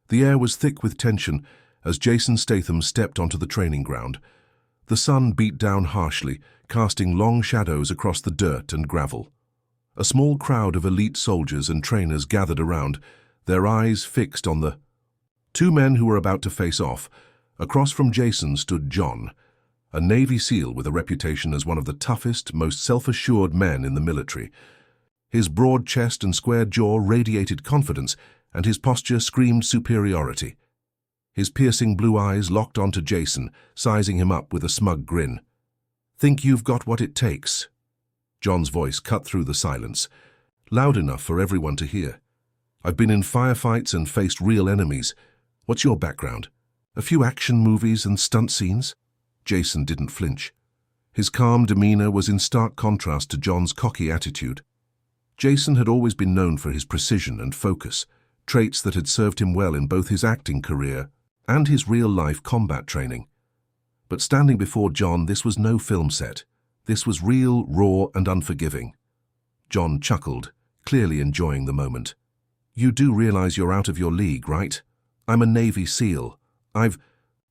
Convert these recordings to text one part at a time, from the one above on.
The air was thick with tension as Jason Statham stepped onto the training ground. The sun beat down harshly, casting long shadows across the dirt and gravel. A small crowd of elite soldiers and trainers gathered around, their eyes fixed on the two men who were about to face off. Across from Jason stood John, a Navy SEAL with a reputation as one of the toughest, most self-assured men in the military. His broad chest and square jaw radiated confidence, and his posture screamed superiority. His piercing blue eyes locked onto Jason, sizing him up with a smug grin. "Think you've got what it takes?" John's voice cut through the silence, loud enough for everyone to hear. "I've been in firefights and faced real enemies. What's your background? A few action movies and stunt scenes?" Jason didn't flinch. His calm demeanor was in stark contrast to John's cocky attitude. Jason had always been known for his precision and focus, traits that had served him well in both his acting career and his real-life combat training. But standing before John, this was no film set. This was real, raw, and unforgiving. John chuckled, clearly enjoying the moment. "You do realize you're out of your league, right? I'm a Navy SEAL. I've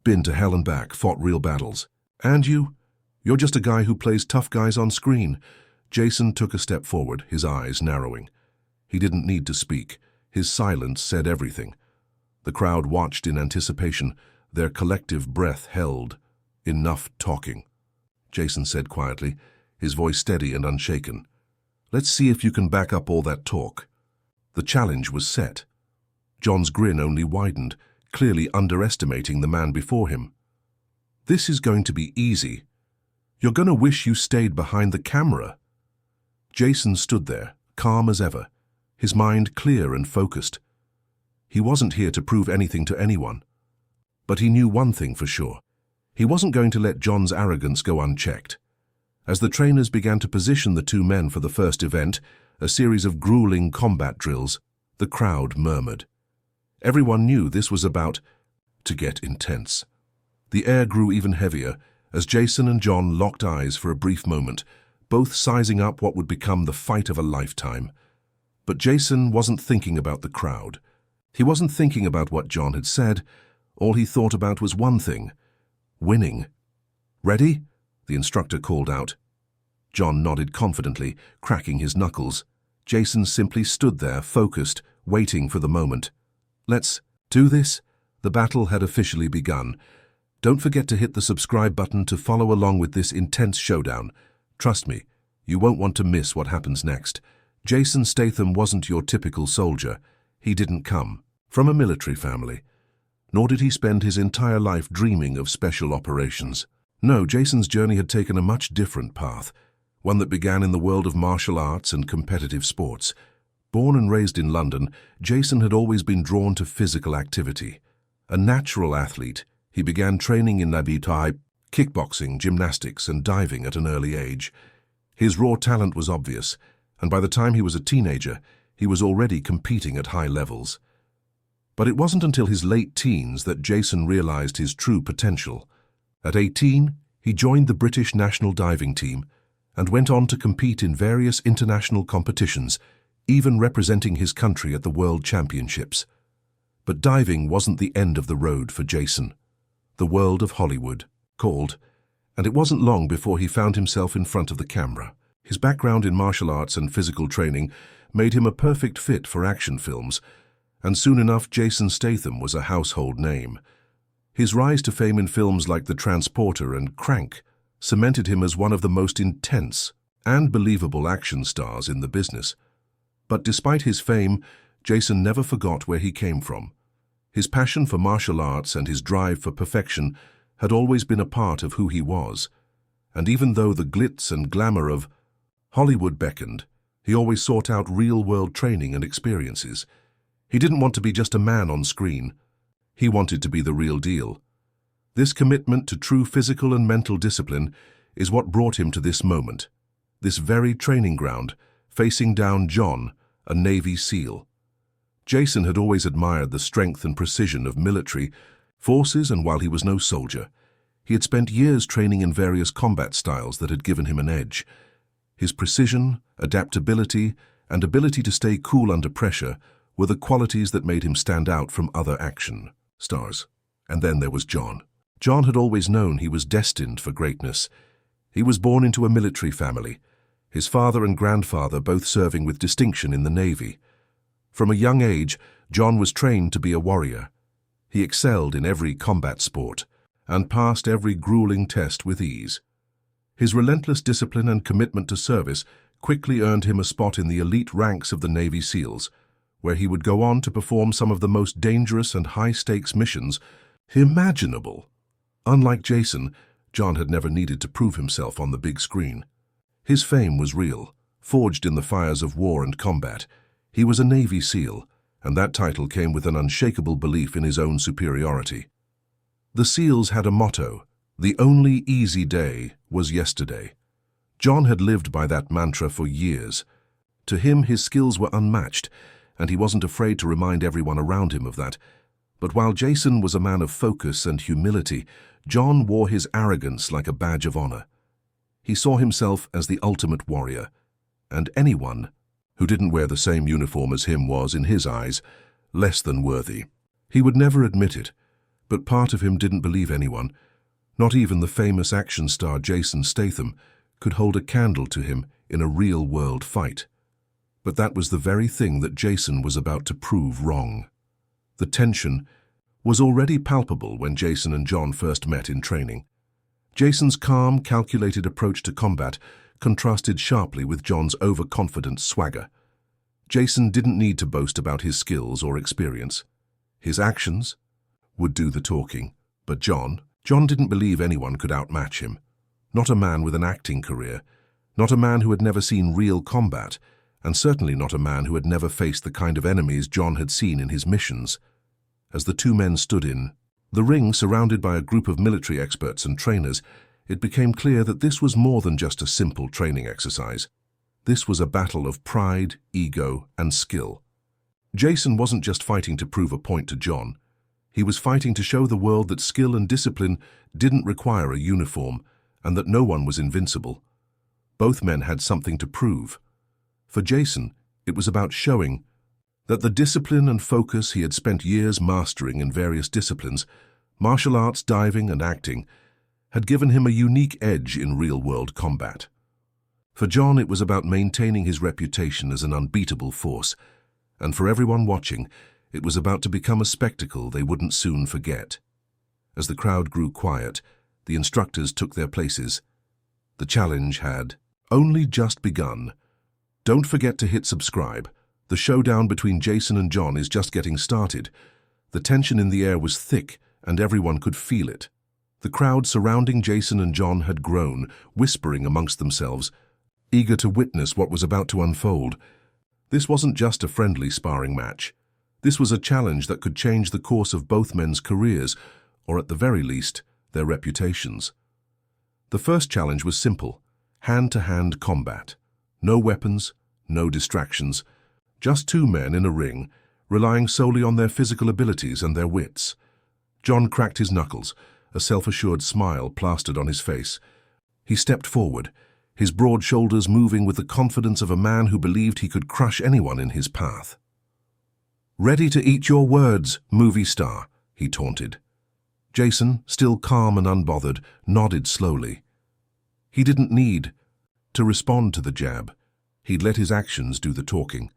been to hell and back, fought real battles. And you're just a guy who plays tough guys on screen." Jason took a step forward, his eyes narrowing. He didn't need to speak. His silence said everything. The crowd watched in anticipation, their collective breath held. "Enough talking," Jason said quietly, his voice steady and unshaken. "Let's see if you can back up all that talk." The challenge was set. John's grin only widened, clearly underestimating the man before him. "This is going to be easy. You're going to wish you stayed behind the camera." Jason stood there, calm as ever, his mind clear and focused. He wasn't here to prove anything to anyone. But he knew one thing for sure. He wasn't going to let John's arrogance go unchecked. As the trainers began to position the two men for the first event, a series of grueling combat drills, the crowd murmured. Everyone knew this was about to get intense. The air grew even heavier as Jason and John locked eyes for a brief moment, both sizing up what would become the fight of a lifetime. But Jason wasn't thinking about the crowd. He wasn't thinking about what John had said. All he thought about was one thing: winning. "Ready?" the instructor called out. John nodded confidently, cracking his knuckles. Jason simply stood there, focused, waiting for the moment. "Let's do this." The battle had officially begun. Don't forget to hit the subscribe button to follow along with this intense showdown. Trust me, you won't want to miss what happens next. Jason Statham wasn't your typical soldier. He didn't come from a military family. Nor did he spend his entire life dreaming of special operations. No, Jason's journey had taken a much different path, one that began in the world of martial arts and competitive sports. Born and raised in London, Jason had always been drawn to physical activity. A natural athlete, he began training in Muay Thai, kickboxing, gymnastics, and diving at an early age. His raw talent was obvious, and by the time he was a teenager, he was already competing at high levels. But it wasn't until his late teens that Jason realized his true potential. At 18, he joined the British national diving team and went on to compete in various international competitions, even representing his country at the World Championships. But diving wasn't the end of the road for Jason. The world of Hollywood called, and it wasn't long before he found himself in front of the camera. His background in martial arts and physical training made him a perfect fit for action films, and soon enough Jason Statham was a household name. His rise to fame in films like The Transporter and Crank cemented him as one of the most intense and believable action stars in the business. But despite his fame, Jason never forgot where he came from. His passion for martial arts and his drive for perfection had always been a part of who he was. And even though the glitz and glamour of Hollywood beckoned, he always sought out real-world training and experiences. He didn't want to be just a man on screen. He wanted to be the real deal. This commitment to true physical and mental discipline is what brought him to this moment, this very training ground, facing down John, a Navy SEAL. Jason had always admired the strength and precision of military forces, and while he was no soldier, he had spent years training in various combat styles that had given him an edge. His precision, adaptability, and ability to stay cool under pressure were the qualities that made him stand out from other action stars. And then there was John. John had always known he was destined for greatness. He was born into a military family, his father and grandfather both serving with distinction in the Navy. From a young age, John was trained to be a warrior. He excelled in every combat sport and passed every grueling test with ease. His relentless discipline and commitment to service quickly earned him a spot in the elite ranks of the Navy SEALs, where he would go on to perform some of the most dangerous and high-stakes missions imaginable. Unlike Jason, John had never needed to prove himself on the big screen. His fame was real, forged in the fires of war and combat. He was a Navy SEAL, and that title came with an unshakable belief in his own superiority. The SEALs had a motto: "The only easy day was yesterday." John had lived by that mantra for years. To him, his skills were unmatched, and he wasn't afraid to remind everyone around him of that. But while Jason was a man of focus and humility, John wore his arrogance like a badge of honor. He saw himself as the ultimate warrior, and anyone who didn't wear the same uniform as him was, in his eyes, less than worthy. He would never admit it, but part of him didn't believe anyone, not even the famous action star Jason Statham, could hold a candle to him in a real-world fight. But that was the very thing that Jason was about to prove wrong. The tension was already palpable when Jason and John first met in training. Jason's calm, calculated approach to combat contrasted sharply with John's overconfident swagger. Jason didn't need to boast about his skills or experience. His actions would do the talking. But John didn't believe anyone could outmatch him. Not a man with an acting career, not a man who had never seen real combat, and certainly not a man who had never faced the kind of enemies John had seen in his missions. As the two men stood in the ring, surrounded by a group of military experts and trainers, it became clear that this was more than just a simple training exercise. This was a battle of pride, ego, and skill. Jason wasn't just fighting to prove a point to John. He was fighting to show the world that skill and discipline didn't require a uniform, and that no one was invincible. Both men had something to prove. For Jason, it was about showing that the discipline and focus he had spent years mastering in various disciplines, martial arts, diving, and acting, had given him a unique edge in real-world combat. For John, it was about maintaining his reputation as an unbeatable force, and for everyone watching, it was about to become a spectacle they wouldn't soon forget. As the crowd grew quiet, the instructors took their places. The challenge had only just begun. Don't forget to hit subscribe. The showdown between Jason and John is just getting started. The tension in the air was thick, and everyone could feel it. The crowd surrounding Jason and John had grown, whispering amongst themselves, eager to witness what was about to unfold. This wasn't just a friendly sparring match. This was a challenge that could change the course of both men's careers, or at the very least, their reputations. The first challenge was simple: hand-to-hand combat. No weapons, no distractions. Just two men in a ring, relying solely on their physical abilities and their wits. John cracked his knuckles, a self-assured smile plastered on his face. He stepped forward, his broad shoulders moving with the confidence of a man who believed he could crush anyone in his path. "Ready to eat your words, movie star," he taunted. Jason, still calm and unbothered, nodded slowly. He didn't need to respond to the jab. He'd let his actions do the talking.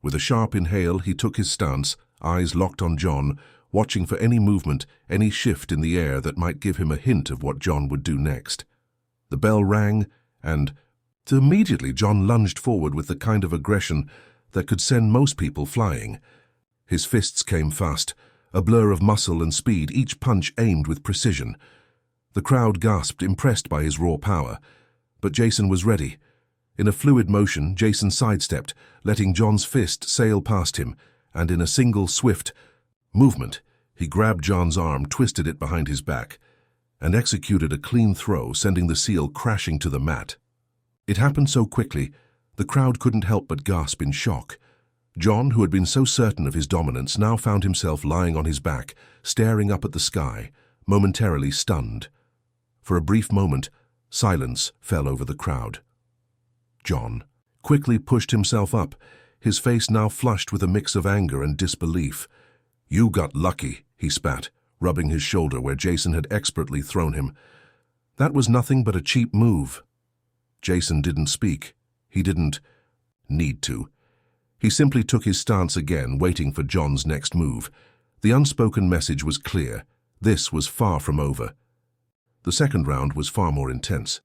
With a sharp inhale, he took his stance, eyes locked on John, watching for any movement, any shift in the air that might give him a hint of what John would do next. The bell rang, and immediately John lunged forward with the kind of aggression that could send most people flying. His fists came fast, a blur of muscle and speed, each punch aimed with precision. The crowd gasped, impressed by his raw power. But Jason was ready. In a fluid motion, Jason sidestepped, letting John's fist sail past him, and in a single, swift movement, he grabbed John's arm, twisted it behind his back, and executed a clean throw, sending the SEAL crashing to the mat. It happened so quickly, the crowd couldn't help but gasp in shock. John, who had been so certain of his dominance, now found himself lying on his back, staring up at the sky, momentarily stunned. For a brief moment, silence fell over the crowd. John quickly pushed himself up, his face now flushed with a mix of anger and disbelief. "You got lucky," he spat, rubbing his shoulder where Jason had expertly thrown him. "That was nothing but a cheap move." Jason didn't speak. He didn't need to. He simply took his stance again, waiting for John's next move. The unspoken message was clear. This was far from over. The second round was far more intense.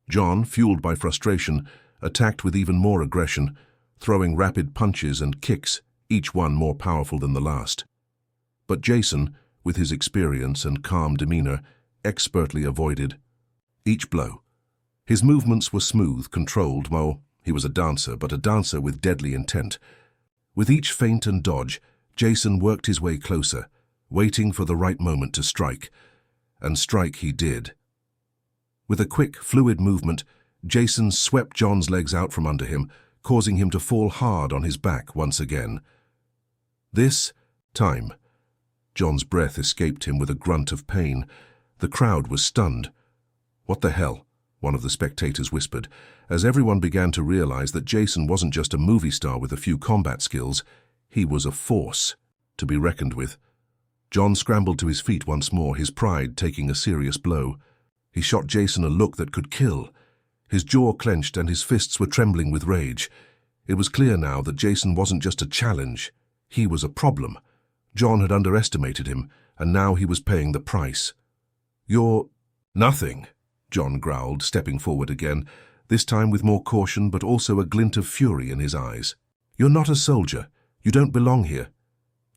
John, fueled by frustration, attacked with even more aggression, throwing rapid punches and kicks, each one more powerful than the last. But Jason, with his experience and calm demeanor, expertly avoided each blow. His movements were smooth, controlled. Well, he was a dancer, but a dancer with deadly intent. With each feint and dodge, Jason worked his way closer, waiting for the right moment to strike. And strike he did. With a quick, fluid movement, Jason swept John's legs out from under him, causing him to fall hard on his back once again. This time, John's breath escaped him with a grunt of pain. The crowd was stunned. "What the hell?" one of the spectators whispered, as everyone began to realize that Jason wasn't just a movie star with a few combat skills. He was a force to be reckoned with. John scrambled to his feet once more, his pride taking a serious blow. He shot Jason a look that could kill. His jaw clenched and his fists were trembling with rage. It was clear now that Jason wasn't just a challenge. He was a problem. John had underestimated him, and now he was paying the price. "You're nothing," John growled, stepping forward again, this time with more caution but also a glint of fury in his eyes. "You're not a soldier. You don't belong here."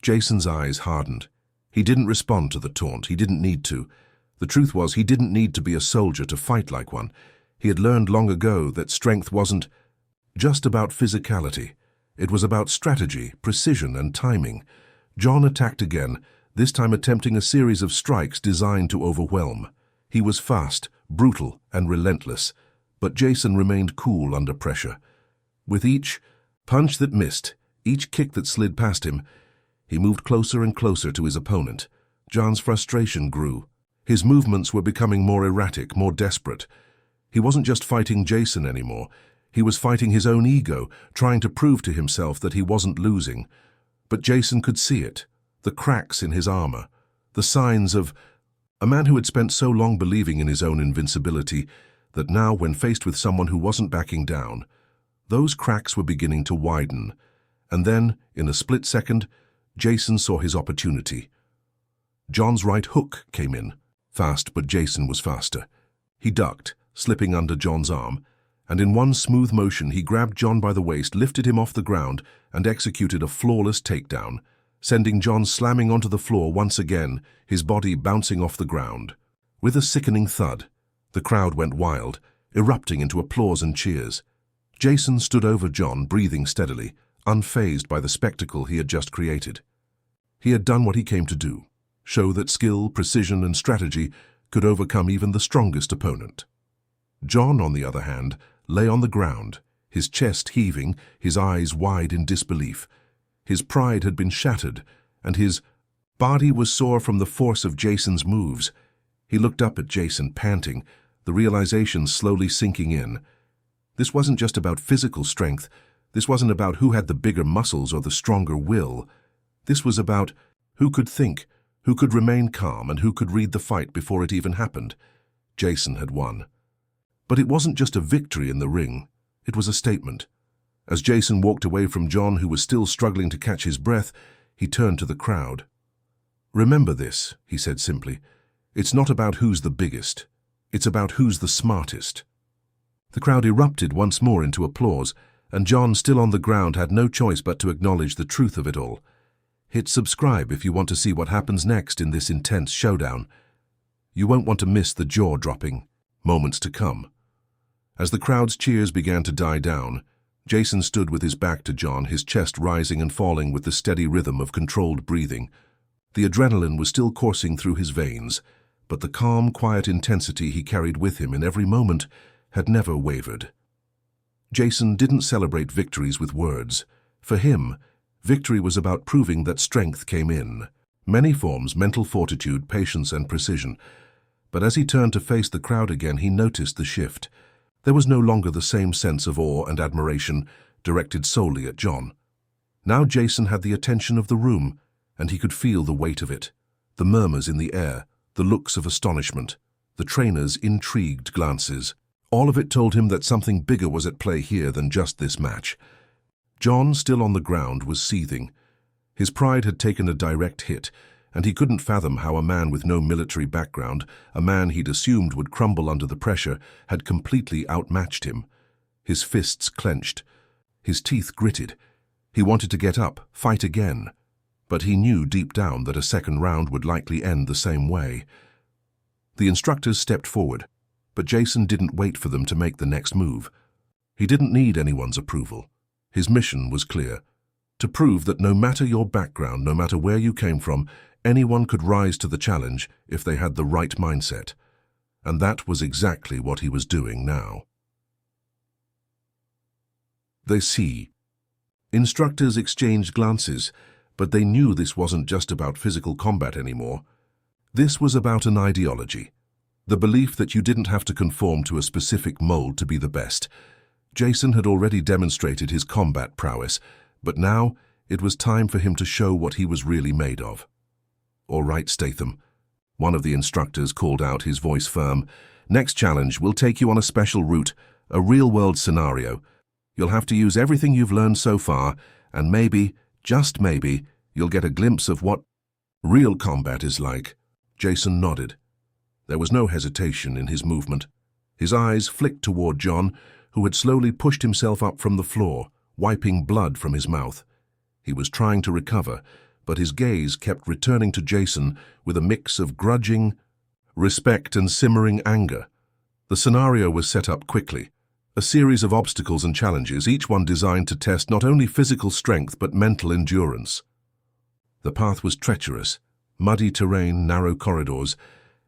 Jason's eyes hardened. He didn't respond to the taunt. He didn't need to. The truth was, he didn't need to be a soldier to fight like one. He had learned long ago that strength wasn't just about physicality. It was about strategy, precision, and timing. John attacked again, this time attempting a series of strikes designed to overwhelm. He was fast, brutal, and relentless, but Jason remained cool under pressure. With each punch that missed, each kick that slid past him, he moved closer and closer to his opponent. John's frustration grew. His movements were becoming more erratic, more desperate. He wasn't just fighting Jason anymore. He was fighting his own ego, trying to prove to himself that he wasn't losing. But Jason could see it, the cracks in his armor, the signs of a man who had spent so long believing in his own invincibility that now, when faced with someone who wasn't backing down, those cracks were beginning to widen. And then, in a split second, Jason saw his opportunity. John's right hook came in, fast, but Jason was faster. He ducked, slipping under John's arm, and in one smooth motion he grabbed John by the waist, lifted him off the ground, and executed a flawless takedown, sending John slamming onto the floor once again, his body bouncing off the ground. With a sickening thud, the crowd went wild, erupting into applause and cheers. Jason stood over John, breathing steadily, unfazed by the spectacle he had just created. He had done what he came to do, show that skill, precision, and strategy could overcome even the strongest opponent. John, on the other hand, lay on the ground, his chest heaving, his eyes wide in disbelief. His pride had been shattered, and his body was sore from the force of Jason's moves. He looked up at Jason, panting, the realization slowly sinking in. This wasn't just about physical strength. This wasn't about who had the bigger muscles or the stronger will. This was about who could think, who could remain calm, and who could read the fight before it even happened. Jason had won. But it wasn't just a victory in the ring. It was a statement. As Jason walked away from John, who was still struggling to catch his breath, he turned to the crowd. "Remember this," he said simply. "It's not about who's the biggest. It's about who's the smartest." The crowd erupted once more into applause, and John, still on the ground, had no choice but to acknowledge the truth of it all. Hit subscribe if you want to see what happens next in this intense showdown. You won't want to miss the jaw-dropping moments to come. As the crowd's cheers began to die down, Jason stood with his back to John, his chest rising and falling with the steady rhythm of controlled breathing. The adrenaline was still coursing through his veins, but the calm, quiet intensity he carried with him in every moment had never wavered. Jason didn't celebrate victories with words. For him, victory was about proving that strength came in many forms: mental fortitude, patience, and precision. But as he turned to face the crowd again, he noticed the shift. There was no longer the same sense of awe and admiration, directed solely at John. Now Jason had the attention of the room, and he could feel the weight of it, the murmurs in the air, the looks of astonishment, the trainer's intrigued glances. All of it told him that something bigger was at play here than just this match. John, still on the ground, was seething. His pride had taken a direct hit, and he couldn't fathom how a man with no military background, a man he'd assumed would crumble under the pressure, had completely outmatched him. His fists clenched. His teeth gritted. He wanted to get up, fight again. But he knew deep down that a second round would likely end the same way. The instructors stepped forward, but Jason didn't wait for them to make the next move. He didn't need anyone's approval. His mission was clear: to prove that no matter your background, no matter where you came from, anyone could rise to the challenge if they had the right mindset. And that was exactly what he was doing now. They see. Instructors exchanged glances, but they knew this wasn't just about physical combat anymore. This was about an ideology. The belief that you didn't have to conform to a specific mold to be the best. Jason had already demonstrated his combat prowess, but now it was time for him to show what he was really made of. "All right, Statham," one of the instructors called out, his voice firm. "Next challenge, we'll take you on a special route, a real-world scenario. You'll have to use everything you've learned so far, and maybe, just maybe, you'll get a glimpse of what real combat is like." Jason nodded. There was no hesitation in his movement. His eyes flicked toward John, who had slowly pushed himself up from the floor, wiping blood from his mouth. He was trying to recover, but his gaze kept returning to Jason with a mix of grudging respect and simmering anger. The scenario was set up quickly. A series of obstacles and challenges, each one designed to test not only physical strength but mental endurance. The path was treacherous, muddy terrain, narrow corridors,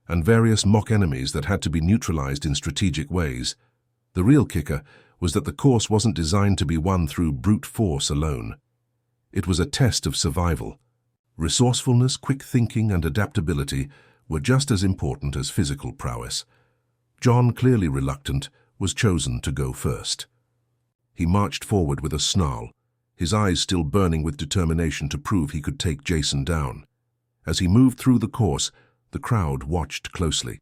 and various mock enemies that had to be neutralized in strategic ways. The real kicker was that the course wasn't designed to be won through brute force alone. It was a test of survival. Resourcefulness, quick thinking, and adaptability were just as important as physical prowess. John, clearly reluctant, was chosen to go first. He marched forward with a snarl, his eyes still burning with determination to prove he could take Jason down. As he moved through the course, the crowd watched closely.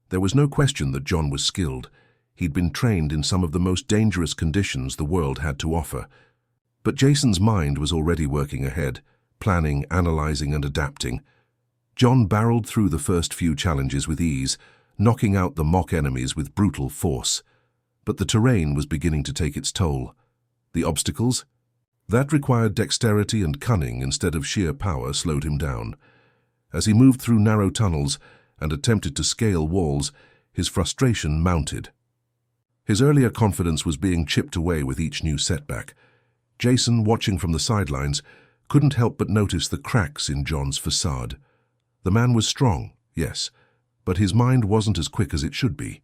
There was no question that John was skilled. He'd been trained in some of the most dangerous conditions the world had to offer. But Jason's mind was already working ahead, planning, analyzing, and adapting. John barreled through the first few challenges with ease, knocking out the mock enemies with brutal force. But the terrain was beginning to take its toll. The obstacles? That required dexterity and cunning instead of sheer power slowed him down. As he moved through narrow tunnels and attempted to scale walls, his frustration mounted. His earlier confidence was being chipped away with each new setback. Jason, watching from the sidelines, couldn't help but notice the cracks in John's facade. The man was strong, yes, but his mind wasn't as quick as it should be.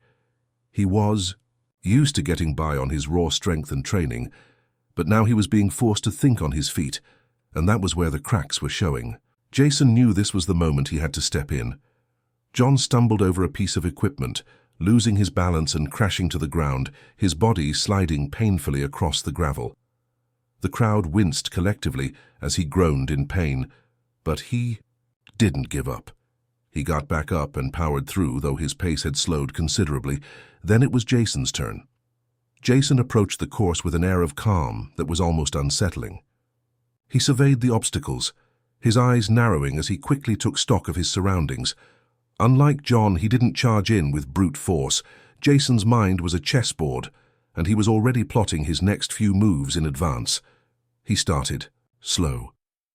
He was used to getting by on his raw strength and training, but now he was being forced to think on his feet, and that was where the cracks were showing. Jason knew this was the moment he had to step in. John stumbled over a piece of equipment, losing his balance and crashing to the ground, his body sliding painfully across the gravel. The crowd winced collectively as he groaned in pain, but he didn't give up. He got back up and powered through, though his pace had slowed considerably. Then it was Jason's turn. Jason approached the course with an air of calm that was almost unsettling. He surveyed the obstacles, his eyes narrowing as he quickly took stock of his surroundings. Unlike John, he didn't charge in with brute force. Jason's mind was a chessboard, and he was already plotting his next few moves in advance. He started, slow,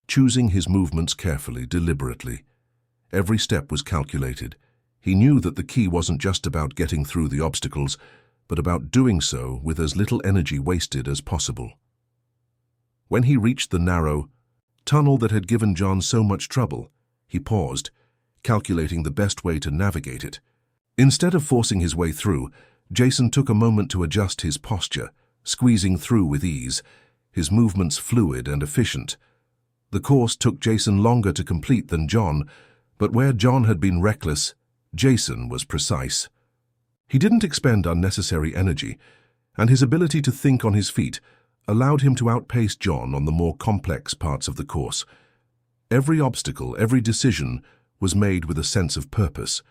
choosing his movements carefully, deliberately. Every step was calculated. He knew that the key wasn't just about getting through the obstacles, but about doing so with as little energy wasted as possible. When he reached the narrow tunnel that had given John so much trouble, he paused, calculating the best way to navigate it. Instead of forcing his way through, Jason took a moment to adjust his posture, squeezing through with ease, his movements fluid and efficient. The course took Jason longer to complete than John, but where John had been reckless, Jason was precise. He didn't expend unnecessary energy, and his ability to think on his feet allowed him to outpace John on the more complex parts of the course. Every obstacle, every decision was made with a sense of purpose.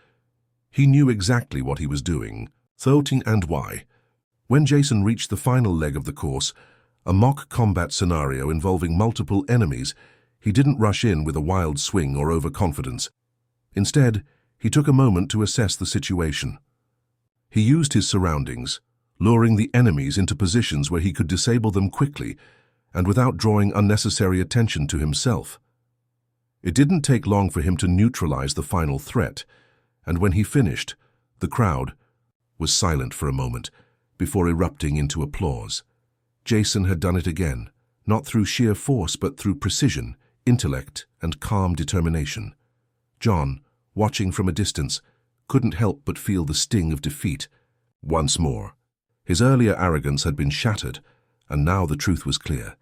He knew exactly what he was doing, thought and why. When Jason reached the final leg of the course, a mock combat scenario involving multiple enemies, he didn't rush in with a wild swing or overconfidence. Instead, he took a moment to assess the situation. He used his surroundings, luring the enemies into positions where he could disable them quickly and without drawing unnecessary attention to himself. It didn't take long for him to neutralize the final threat, and when he finished, the crowd was silent for a moment before erupting into applause. Jason had done it again, not through sheer force but through precision, intellect, and calm determination. John, watching from a distance, couldn't help but feel the sting of defeat once more. His earlier arrogance had been shattered, and now the truth was clear.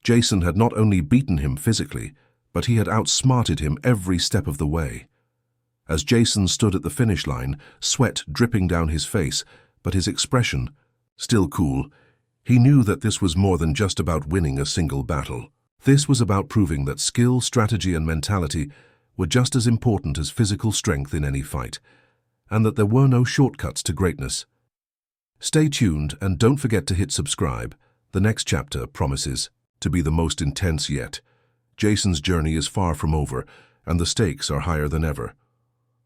Jason had not only beaten him physically, but he had outsmarted him every step of the way. As Jason stood at the finish line, sweat dripping down his face, but his expression still cool, he knew that this was more than just about winning a single battle. This was about proving that skill, strategy, and mentality were just as important as physical strength in any fight, and that there were no shortcuts to greatness. Stay tuned and don't forget to hit subscribe. The next chapter promises to be the most intense yet. Jason's journey is far from over, and the stakes are higher than ever.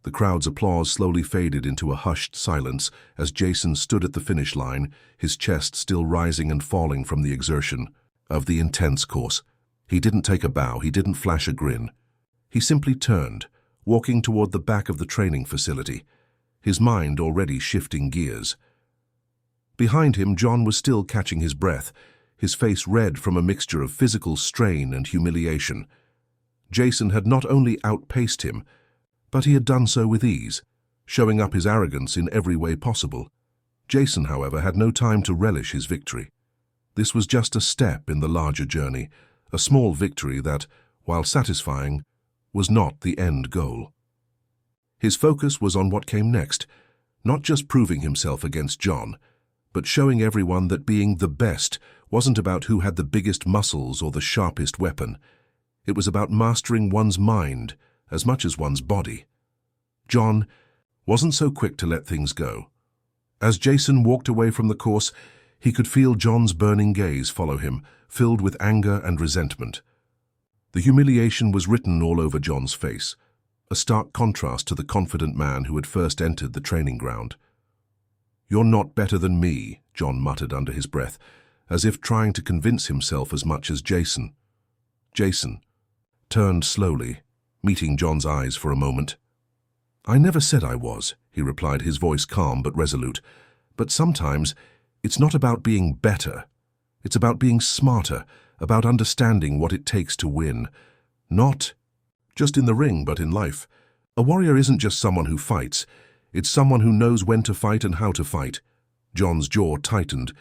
The crowd's applause slowly faded into a hushed silence as Jason stood at the finish line, his chest still rising and falling from the exertion of the intense course. He didn't take a bow, he didn't flash a grin. He simply turned, walking toward the back of the training facility, his mind already shifting gears. Behind him, John was still catching his breath, his face red from a mixture of physical strain and humiliation. Jason had not only outpaced him, but he had done so with ease, showing up his arrogance in every way possible. Jason, however, had no time to relish his victory. This was just a step in the larger journey, a small victory that, while satisfying, was not the end goal. His focus was on what came next, not just proving himself against John, but showing everyone that being the best wasn't about who had the biggest muscles or the sharpest weapon. It was about mastering one's mind as much as one's body. John wasn't so quick to let things go. As Jason walked away from the course, he could feel John's burning gaze follow him, filled with anger and resentment. The humiliation was written all over John's face, a stark contrast to the confident man who had first entered the training ground. "You're not better than me," John muttered under his breath, as if trying to convince himself as much as Jason. Jason turned slowly, meeting John's eyes for a moment. "I never said I was," he replied, his voice calm but resolute. "But sometimes it's not about being better. It's about being smarter, about understanding what it takes to win. Not just in the ring, but in life. A warrior isn't just someone who fights. It's someone who knows when to fight and how to fight." John's jaw tightened,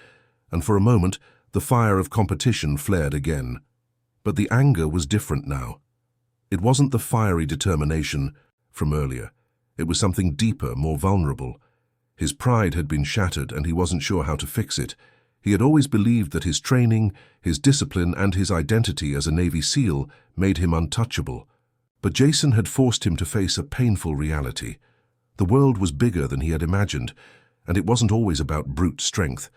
and for a moment the fire of competition flared again. But the anger was different now. It wasn't the fiery determination from earlier. It was something deeper, more vulnerable. His pride had been shattered and he wasn't sure how to fix it. He had always believed that his training, his discipline, and his identity as a Navy SEAL made him untouchable. But Jason had forced him to face a painful reality. The world was bigger than he had imagined, and it wasn't always about brute strength.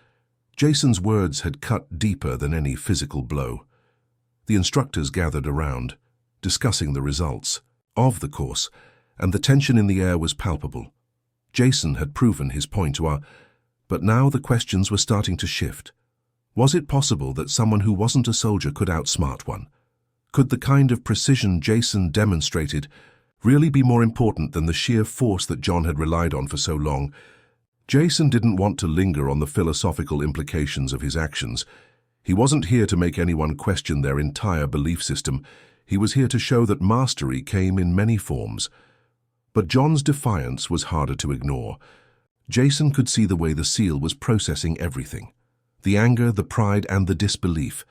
Jason's words had cut deeper than any physical blow. The instructors gathered around, discussing the results of the course, and the tension in the air was palpable. Jason had proven his point but now the questions were starting to shift. Was it possible that someone who wasn't a soldier could outsmart one? Could the kind of precision Jason demonstrated really be more important than the sheer force that John had relied on for so long? Jason didn't want to linger on the philosophical implications of his actions. He wasn't here to make anyone question their entire belief system. He was here to show that mastery came in many forms. But John's defiance was harder to ignore. Jason could see the way the SEAL was processing everything. The anger, the pride, and the disbelief.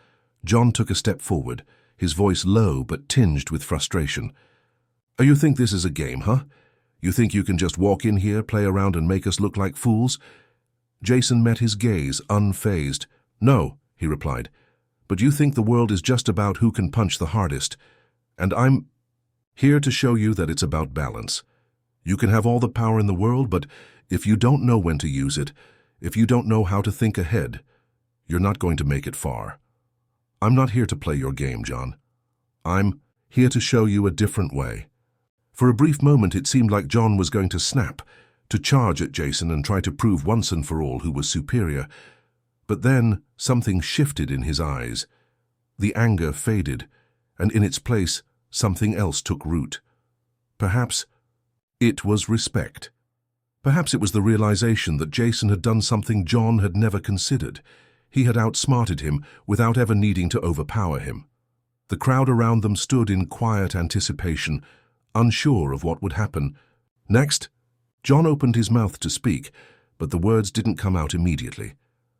John took a step forward, his voice low but tinged with frustration. "Oh, you think this is a game, huh? You think you can just walk in here, play around, and make us look like fools?" Jason met his gaze, unfazed. "No," he replied. "But you think the world is just about who can punch the hardest, and I'm here to show you that it's about balance. You can have all the power in the world, but if you don't know when to use it, if you don't know how to think ahead, you're not going to make it far. I'm not here to play your game, John. I'm here to show you a different way." For a brief moment, it seemed like John was going to snap, to charge at Jason and try to prove once and for all who was superior. But then something shifted in his eyes. The anger faded, and in its place, something else took root. Perhaps it was respect. Perhaps it was the realization that Jason had done something John had never considered. He had outsmarted him without ever needing to overpower him. The crowd around them stood in quiet anticipation, unsure of what would happen. Next, John opened his mouth to speak, but the words didn't come out immediately.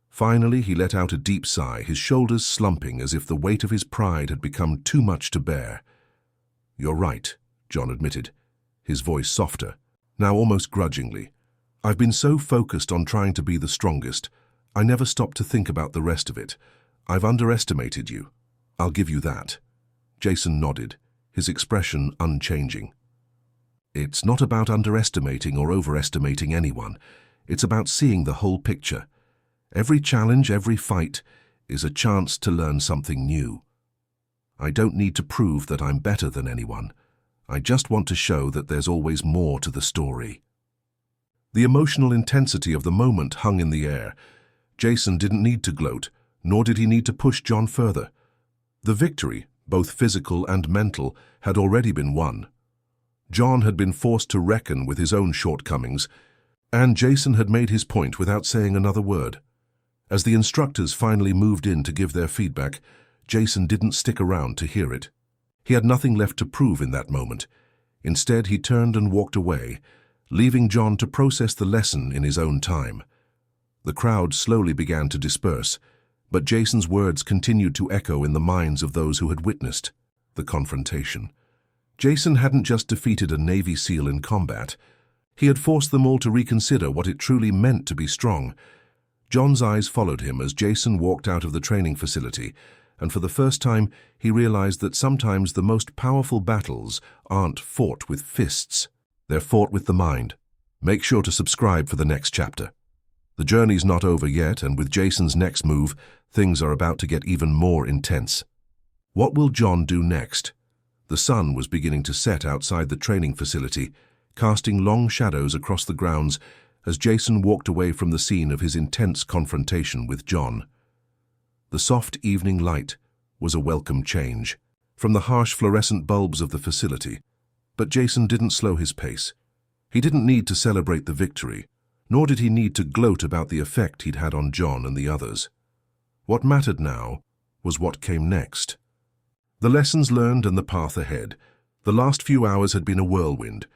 Finally, he let out a deep sigh, his shoulders slumping as if the weight of his pride had become too much to bear. "You're right," John admitted, his voice softer, now almost grudgingly. "I've been so focused on trying to be the strongest, I never stopped to think about the rest of it. I've underestimated you. I'll give you that." Jason nodded, his expression unchanging. "It's not about underestimating or overestimating anyone. It's about seeing the whole picture. Every challenge, every fight, is a chance to learn something new. I don't need to prove that I'm better than anyone. I just want to show that there's always more to the story." The emotional intensity of the moment hung in the air. Jason didn't need to gloat, nor did he need to push John further. The victory, both physical and mental, had already been won. John had been forced to reckon with his own shortcomings, and Jason had made his point without saying another word. As the instructors finally moved in to give their feedback, Jason didn't stick around to hear it. He had nothing left to prove in that moment. Instead, he turned and walked away, leaving John to process the lesson in his own time. The crowd slowly began to disperse, but Jason's words continued to echo in the minds of those who had witnessed the confrontation. Jason hadn't just defeated a Navy SEAL in combat. He had forced them all to reconsider what it truly meant to be strong. John's eyes followed him as Jason walked out of the training facility, and for the first time he realized that sometimes the most powerful battles aren't fought with fists. They're fought with the mind. Make sure to subscribe for the next chapter. The journey's not over yet, and with Jason's next move, things are about to get even more intense. What will John do next? The sun was beginning to set outside the training facility, casting long shadows across the grounds as Jason walked away from the scene of his intense confrontation with John. The soft evening light was a welcome change from the harsh fluorescent bulbs of the facility, but Jason didn't slow his pace. He didn't need to celebrate the victory, nor did he need to gloat about the effect he'd had on John and the others. What mattered now was what came next. The lessons learned and the path ahead. The last few hours had been a whirlwind.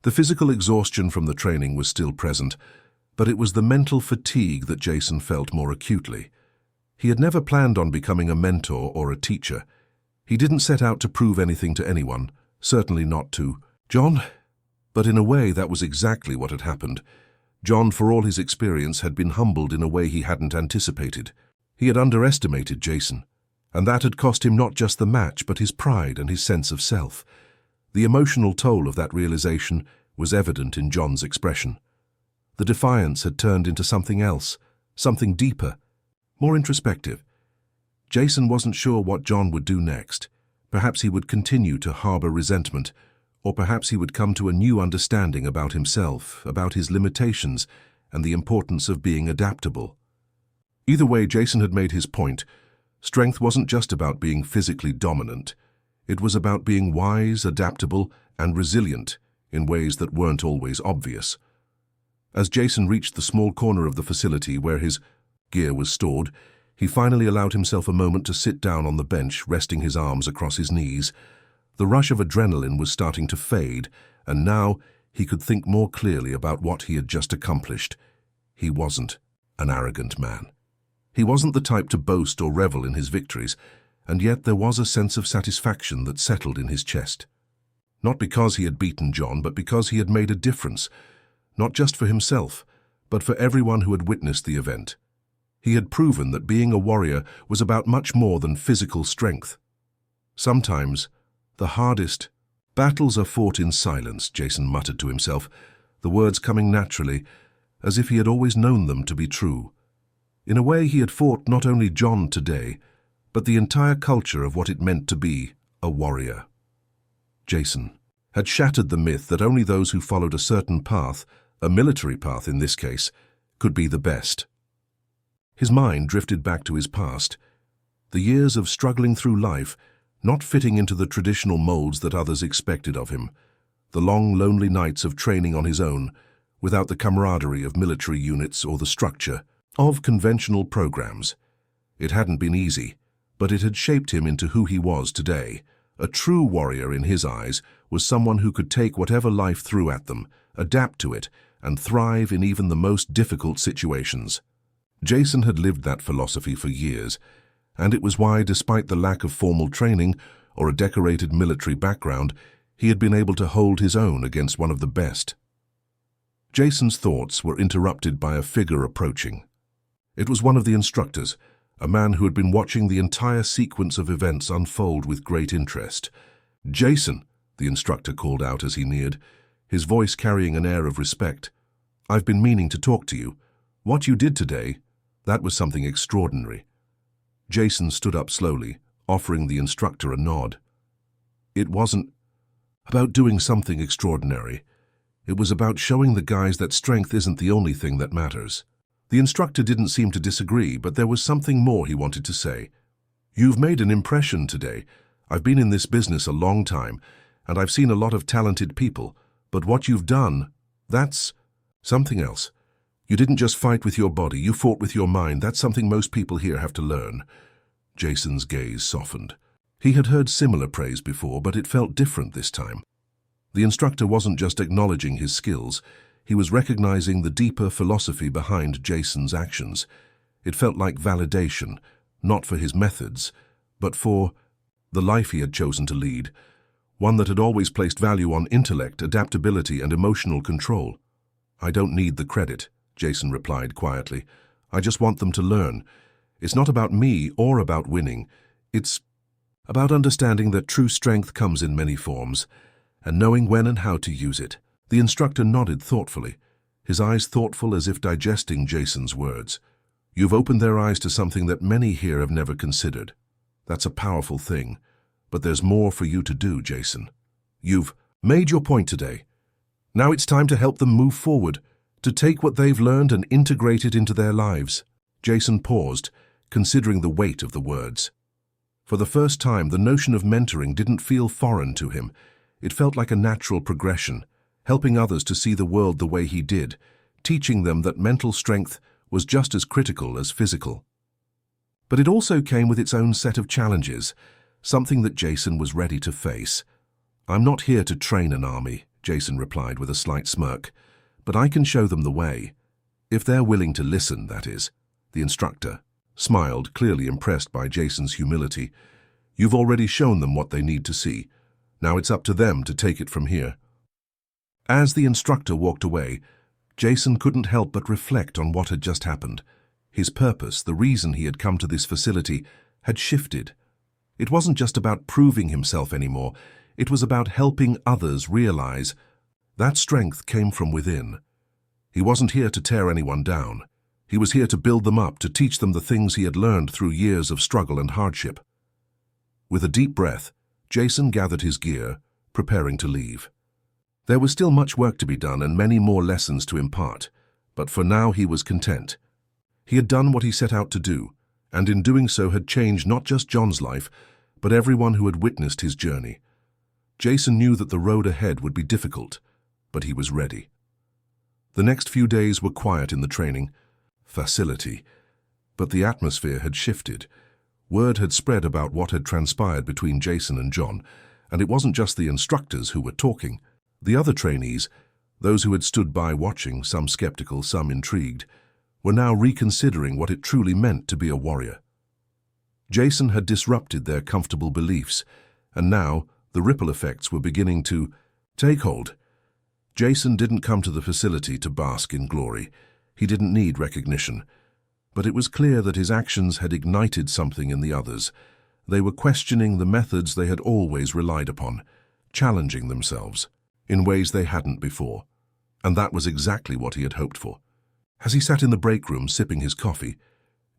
The physical exhaustion from the training was still present, but it was the mental fatigue that Jason felt more acutely. He had never planned on becoming a mentor or a teacher. He didn't set out to prove anything to anyone, certainly not to John. But in a way, that was exactly what had happened. John, for all his experience, had been humbled in a way he hadn't anticipated. He had underestimated Jason, and that had cost him not just the match, but his pride and his sense of self. The emotional toll of that realization was evident in John's expression. The defiance had turned into something else, something deeper, more introspective. Jason wasn't sure what John would do next. Perhaps he would continue to harbor resentment, or perhaps he would come to a new understanding about himself, about his limitations, and the importance of being adaptable. Either way, Jason had made his point. Strength wasn't just about being physically dominant. It was about being wise, adaptable, and resilient in ways that weren't always obvious. As Jason reached the small corner of the facility where his gear was stored, he finally allowed himself a moment to sit down on the bench, resting his arms across his knees. The rush of adrenaline was starting to fade, and now he could think more clearly about what he had just accomplished. He wasn't an arrogant man. He wasn't the type to boast or revel in his victories, and yet there was a sense of satisfaction that settled in his chest. Not because he had beaten John, but because he had made a difference, not just for himself, but for everyone who had witnessed the event. He had proven that being a warrior was about much more than physical strength. Sometimes, the hardest battles are fought in silence, Jason muttered to himself, the words coming naturally, as if he had always known them to be true. In a way, he had fought not only John today, but the entire culture of what it meant to be a warrior. Jason had shattered the myth that only those who followed a certain path, a military path in this case, could be the best. His mind drifted back to his past, the years of struggling through life, not fitting into the traditional molds that others expected of him, the long, lonely nights of training on his own, without the camaraderie of military units or the structure of conventional programs. It hadn't been easy, but it had shaped him into who he was today. A true warrior in his eyes was someone who could take whatever life threw at them, adapt to it, and thrive in even the most difficult situations. Jason had lived that philosophy for years, and it was why, despite the lack of formal training or a decorated military background, he had been able to hold his own against one of the best. Jason's thoughts were interrupted by a figure approaching. It was one of the instructors, a man who had been watching the entire sequence of events unfold with great interest. "Jason," the instructor called out as he neared, his voice carrying an air of respect. "I've been meaning to talk to you. What you did today, that was something extraordinary." Jason stood up slowly, offering the instructor a nod. "It wasn't about doing something extraordinary. It was about showing the guys that strength isn't the only thing that matters." The instructor didn't seem to disagree, but there was something more he wanted to say. "You've made an impression today. I've been in this business a long time, and I've seen a lot of talented people, but what you've done, that's something else. You didn't just fight with your body, you fought with your mind. That's something most people here have to learn." Jason's gaze softened. He had heard similar praise before, but it felt different this time. The instructor wasn't just acknowledging his skills, he was recognizing the deeper philosophy behind Jason's actions. It felt like validation, not for his methods, but for the life he had chosen to lead, one that had always placed value on intellect, adaptability, and emotional control. "I don't need the credit," Jason replied quietly. "I just want them to learn. It's not about me or about winning. It's about understanding that true strength comes in many forms, and knowing when and how to use it." The instructor nodded thoughtfully, his eyes thoughtful as if digesting Jason's words. "You've opened their eyes to something that many here have never considered. That's a powerful thing, but there's more for you to do, Jason. You've made your point today. Now it's time to help them move forward, to take what they've learned and integrate it into their lives." Jason paused, considering the weight of the words. For the first time, the notion of mentoring didn't feel foreign to him. It felt like a natural progression, helping others to see the world the way he did, teaching them that mental strength was just as critical as physical. But it also came with its own set of challenges, something that Jason was ready to face. "I'm not here to train an army," Jason replied with a slight smirk, "but I can show them the way. If they're willing to listen, that is." The instructor smiled, clearly impressed by Jason's humility. "You've already shown them what they need to see. Now it's up to them to take it from here." As the instructor walked away, Jason couldn't help but reflect on what had just happened. His purpose, the reason he had come to this facility, had shifted. It wasn't just about proving himself anymore. It was about helping others realize that strength came from within. He wasn't here to tear anyone down. He was here to build them up, to teach them the things he had learned through years of struggle and hardship. With a deep breath, Jason gathered his gear, preparing to leave. There was still much work to be done and many more lessons to impart, but for now he was content. He had done what he set out to do, and in doing so had changed not just John's life, but everyone who had witnessed his journey. Jason knew that the road ahead would be difficult, but he was ready. The next few days were quiet in the training facility, but the atmosphere had shifted. Word had spread about what had transpired between Jason and John, and it wasn't just the instructors who were talking. The other trainees, those who had stood by watching, some skeptical, some intrigued, were now reconsidering what it truly meant to be a warrior. Jason had disrupted their comfortable beliefs, and now the ripple effects were beginning to take hold. Jason didn't come to the facility to bask in glory. He didn't need recognition. But it was clear that his actions had ignited something in the others. They were questioning the methods they had always relied upon, challenging themselves in ways they hadn't before. And that was exactly what he had hoped for. As he sat in the break room sipping his coffee,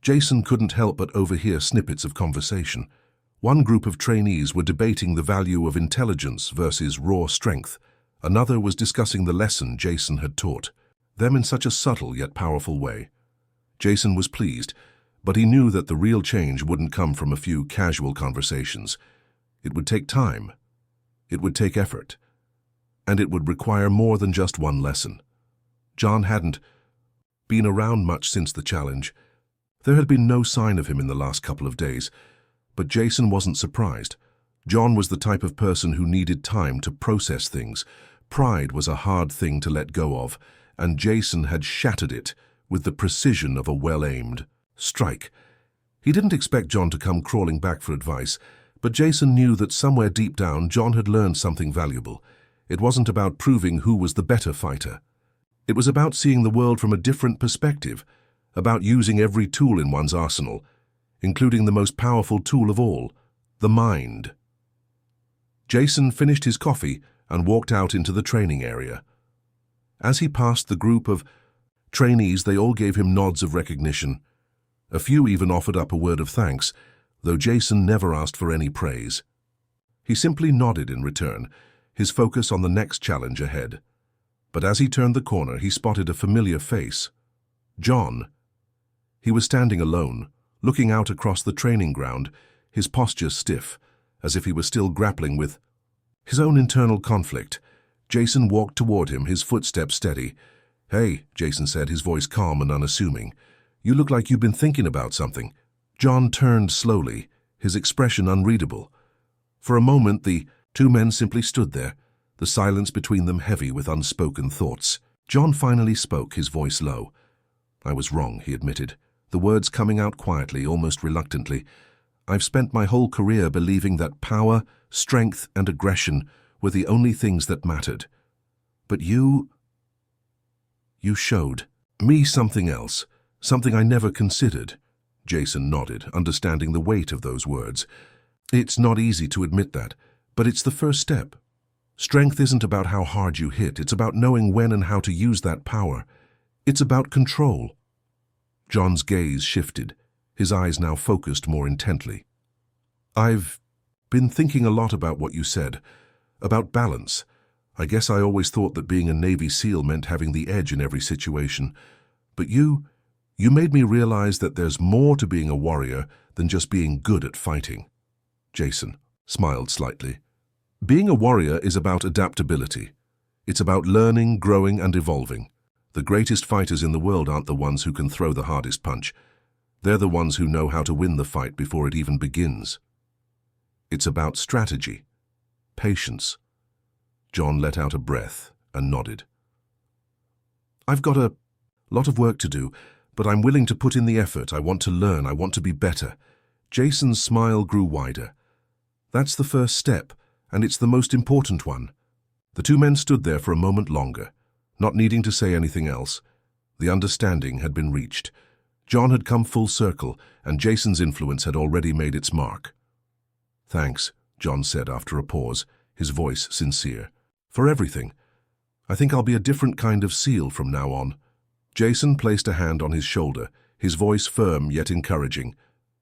Jason couldn't help but overhear snippets of conversation. One group of trainees were debating the value of intelligence versus raw strength. Another was discussing the lesson Jason had taught them in such a subtle yet powerful way. Jason was pleased, but he knew that the real change wouldn't come from a few casual conversations. It would take time. It would take effort. And it would require more than just one lesson. John hadn't been around much since the challenge. There had been no sign of him in the last couple of days, but Jason wasn't surprised. John was the type of person who needed time to process things. Pride was a hard thing to let go of, and Jason had shattered it with the precision of a well-aimed strike. He didn't expect John to come crawling back for advice, but Jason knew that somewhere deep down John had learned something valuable. It wasn't about proving who was the better fighter. It was about seeing the world from a different perspective, about using every tool in one's arsenal, including the most powerful tool of all, the mind. Jason finished his coffee and walked out into the training area. As he passed the group of trainees, they all gave him nods of recognition. A few even offered up a word of thanks, though Jason never asked for any praise. He simply nodded in return, his focus on the next challenge ahead. But as he turned the corner, he spotted a familiar face. John. He was standing alone, looking out across the training ground, his posture stiff, as if he were still grappling with his own internal conflict. Jason walked toward him, his footsteps steady. "Hey," Jason said, his voice calm and unassuming. "You look like you've been thinking about something." John turned slowly, his expression unreadable. For a moment, the two men simply stood there, the silence between them heavy with unspoken thoughts. John finally spoke, his voice low. "I was wrong," he admitted, the words coming out quietly, almost reluctantly. "I've spent my whole career believing that power, strength, and aggression were the only things that mattered. But you showed me something else, something I never considered." Jason nodded, understanding the weight of those words. "It's not easy to admit that, but it's the first step. Strength isn't about how hard you hit, it's about knowing when and how to use that power. It's about control." John's gaze shifted, his eyes now focused more intently. "I've been thinking a lot about what you said, about balance. I guess I always thought that being a Navy SEAL meant having the edge in every situation. But you made me realize that there's more to being a warrior than just being good at fighting." Jason smiled slightly. "Being a warrior is about adaptability. It's about learning, growing, and evolving. The greatest fighters in the world aren't the ones who can throw the hardest punch. They're the ones who know how to win the fight before it even begins. It's about strategy, patience." John let out a breath and nodded. "I've got a lot of work to do, but I'm willing to put in the effort. I want to learn. I want to be better." Jason's smile grew wider. "That's the first step, and it's the most important one." The two men stood there for a moment longer, not needing to say anything else. The understanding had been reached. John had come full circle, and Jason's influence had already made its mark. "Thanks," John said after a pause, his voice sincere. "For everything. I think I'll be a different kind of SEAL from now on." Jason placed a hand on his shoulder, his voice firm yet encouraging.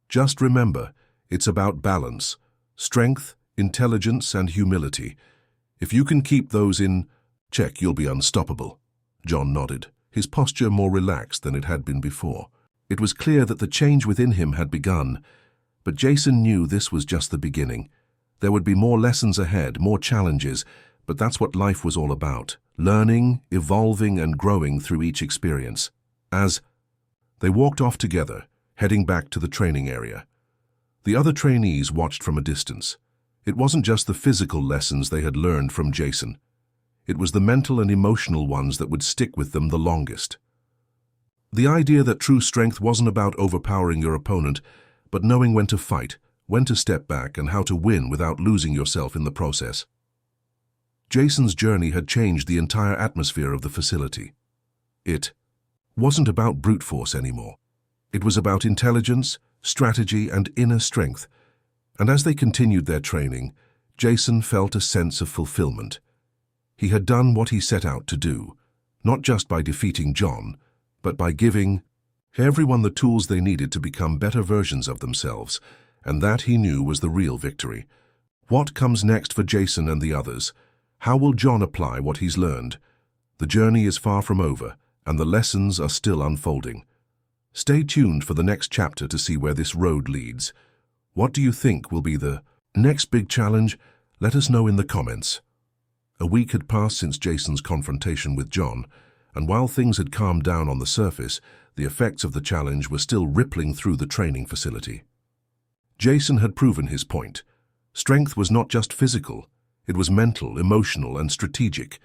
"Just remember, it's about balance, strength, intelligence, and humility. If you can keep those in check, you'll be unstoppable." John nodded, his posture more relaxed than it had been before. It was clear that the change within him had begun, but Jason knew this was just the beginning. There would be more lessons ahead, more challenges, but that's what life was all about, learning, evolving, and growing through each experience. As they walked off together, heading back to the training area, the other trainees watched from a distance. It wasn't just the physical lessons they had learned from Jason. It was the mental and emotional ones that would stick with them the longest. The idea that true strength wasn't about overpowering your opponent, but knowing when to fight, when to step back, and how to win without losing yourself in the process. Jason's journey had changed the entire atmosphere of the facility. It wasn't about brute force anymore. It was about intelligence, strategy, and inner strength. And as they continued their training, Jason felt a sense of fulfillment. He had done what he set out to do, not just by defeating John, but by giving everyone the tools they needed to become better versions of themselves, and that, he knew, was the real victory. What comes next for Jason and the others? How will John apply what he's learned? The journey is far from over, and the lessons are still unfolding. Stay tuned for the next chapter to see where this road leads. What do you think will be the next big challenge? Let us know in the comments. A week had passed since Jason's confrontation with John, and while things had calmed down on the surface, the effects of the challenge were still rippling through the training facility. Jason had proven his point. Strength was not just physical, it was mental, emotional, and strategic.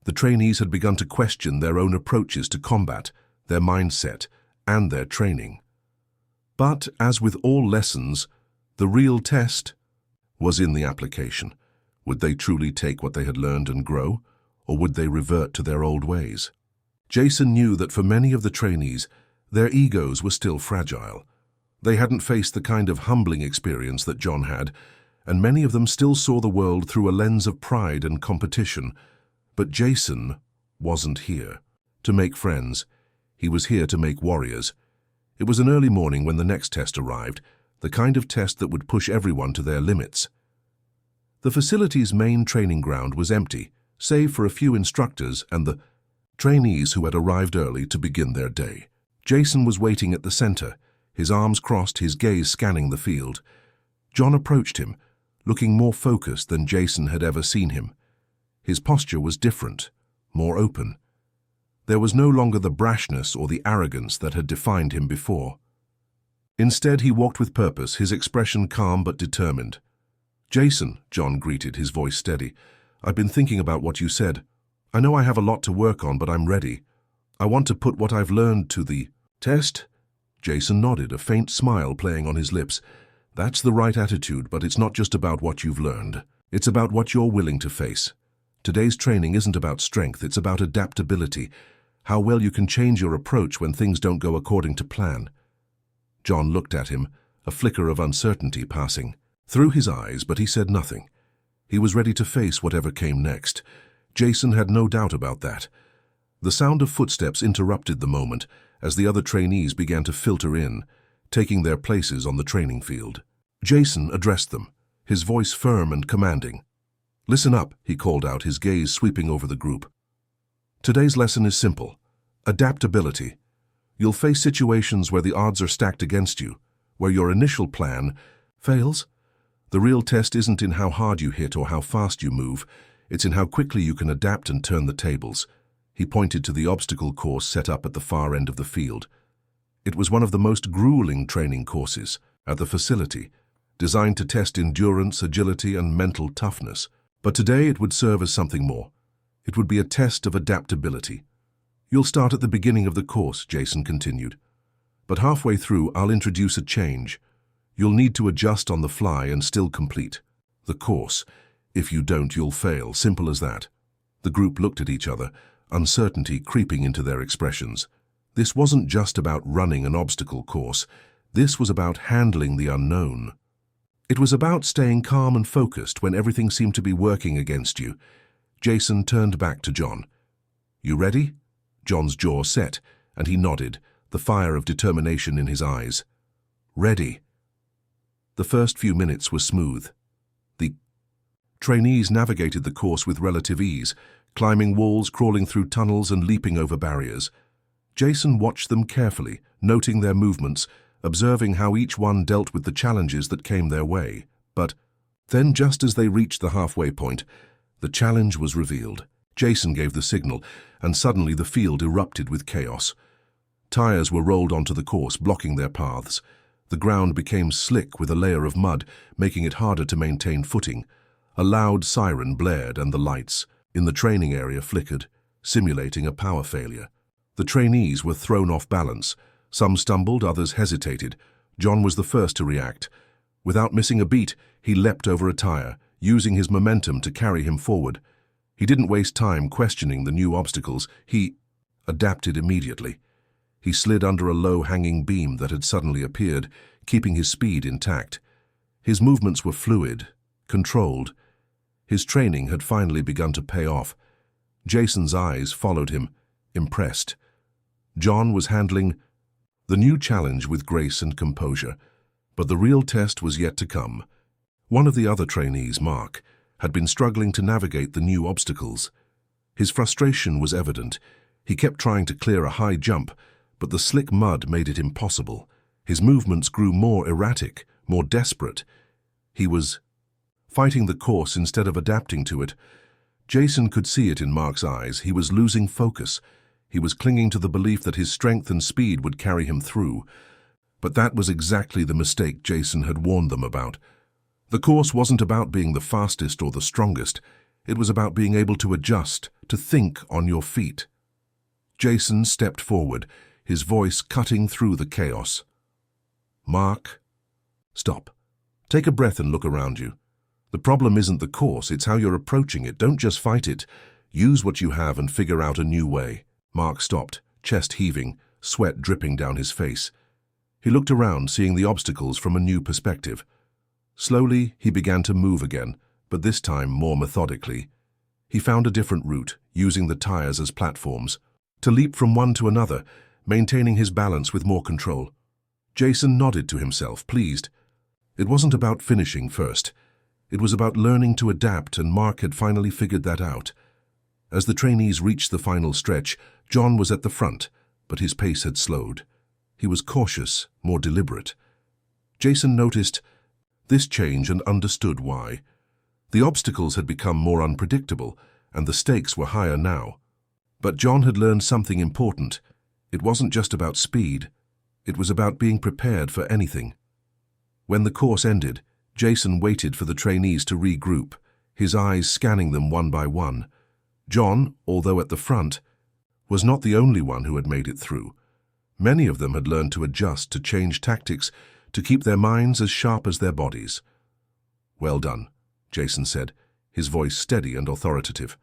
The trainees had begun to question their own approaches to combat, their mindset, and their training. But, as with all lessons, the real test was in the application. Would they truly take what they had learned and grow, or would they revert to their old ways? Jason knew that for many of the trainees, their egos were still fragile. They hadn't faced the kind of humbling experience that John had, and many of them still saw the world through a lens of pride and competition. But Jason wasn't here to make friends. He was here to make warriors. It was an early morning when the next test arrived, the kind of test that would push everyone to their limits. The facility's main training ground was empty, save for a few instructors and the trainees who had arrived early to begin their day. Jason was waiting at the center, his arms crossed, his gaze scanning the field. John approached him, looking more focused than Jason had ever seen him. His posture was different, more open. There was no longer the brashness or the arrogance that had defined him before. Instead, he walked with purpose, his expression calm but determined. "Jason," John greeted, his voice steady, "I've been thinking about what you said. I know I have a lot to work on, but I'm ready. I want to put what I've learned to the test." Jason nodded, a faint smile playing on his lips. "That's the right attitude, but it's not just about what you've learned. It's about what you're willing to face. Today's training isn't about strength, it's about adaptability, how well you can change your approach when things don't go according to plan." John looked at him, a flicker of uncertainty passing through his eyes, but he said nothing. He was ready to face whatever came next. Jason had no doubt about that. The sound of footsteps interrupted the moment as the other trainees began to filter in, taking their places on the training field. Jason addressed them, his voice firm and commanding. "Listen up," he called out, his gaze sweeping over the group. "Today's lesson is simple. Adaptability. You'll face situations where the odds are stacked against you, where your initial plan fails. The real test isn't in how hard you hit or how fast you move, it's in how quickly you can adapt and turn the tables." He pointed to the obstacle course set up at the far end of the field. It was one of the most grueling training courses at the facility, designed to test endurance, agility, and mental toughness. But today it would serve as something more. It would be a test of adaptability. "You'll start at the beginning of the course," Jason continued. "But halfway through, I'll introduce a change. You'll need to adjust on the fly and still complete the course. If you don't, you'll fail. Simple as that." The group looked at each other, uncertainty creeping into their expressions. This wasn't just about running an obstacle course. This was about handling the unknown. It was about staying calm and focused when everything seemed to be working against you. Jason turned back to John. "You ready?" John's jaw set, and he nodded, the fire of determination in his eyes. "Ready." The first few minutes were smooth. The trainees navigated the course with relative ease, climbing walls, crawling through tunnels, and leaping over barriers. Jason watched them carefully, noting their movements, observing how each one dealt with the challenges that came their way. But then, just as they reached the halfway point, the challenge was revealed. Jason gave the signal, and suddenly the field erupted with chaos. Tires were rolled onto the course, blocking their paths. The ground became slick with a layer of mud, making it harder to maintain footing. A loud siren blared, and the lights in the training area flickered, simulating a power failure. The trainees were thrown off balance. Some stumbled, others hesitated. John was the first to react. Without missing a beat, he leapt over a tire, using his momentum to carry him forward. He didn't waste time questioning the new obstacles. He adapted immediately. He slid under a low-hanging beam that had suddenly appeared, keeping his speed intact. His movements were fluid, controlled. His training had finally begun to pay off. Jason's eyes followed him, impressed. John was handling the new challenge with grace and composure, but the real test was yet to come. One of the other trainees, Mark, had been struggling to navigate the new obstacles. His frustration was evident. He kept trying to clear a high jump, but the slick mud made it impossible. His movements grew more erratic, more desperate. He was fighting the course instead of adapting to it. Jason could see it in Mark's eyes. He was losing focus. He was clinging to the belief that his strength and speed would carry him through. But that was exactly the mistake Jason had warned them about. The course wasn't about being the fastest or the strongest. It was about being able to adjust, to think on your feet. Jason stepped forward, his voice cutting through the chaos. "Mark, stop. Take a breath and look around you. The problem isn't the course, it's how you're approaching it. Don't just fight it. Use what you have and figure out a new way." Mark stopped, chest heaving, sweat dripping down his face. He looked around, seeing the obstacles from a new perspective. Slowly, he began to move again, but this time more methodically. He found a different route, using the tires as platforms, to leap from one to another, maintaining his balance with more control. Jason nodded to himself, pleased. It wasn't about finishing first. It was about learning to adapt, and Mark had finally figured that out. As the trainees reached the final stretch, John was at the front, but his pace had slowed. He was cautious, more deliberate. Jason noticed this change and understood why. The obstacles had become more unpredictable, and the stakes were higher now. But John had learned something important. It wasn't just about speed. It was about being prepared for anything. When the course ended, Jason waited for the trainees to regroup, his eyes scanning them one by one. John, although at the front, was not the only one who had made it through. Many of them had learned to adjust, to change tactics, to keep their minds as sharp as their bodies. "Well done," Jason said, his voice steady and authoritative.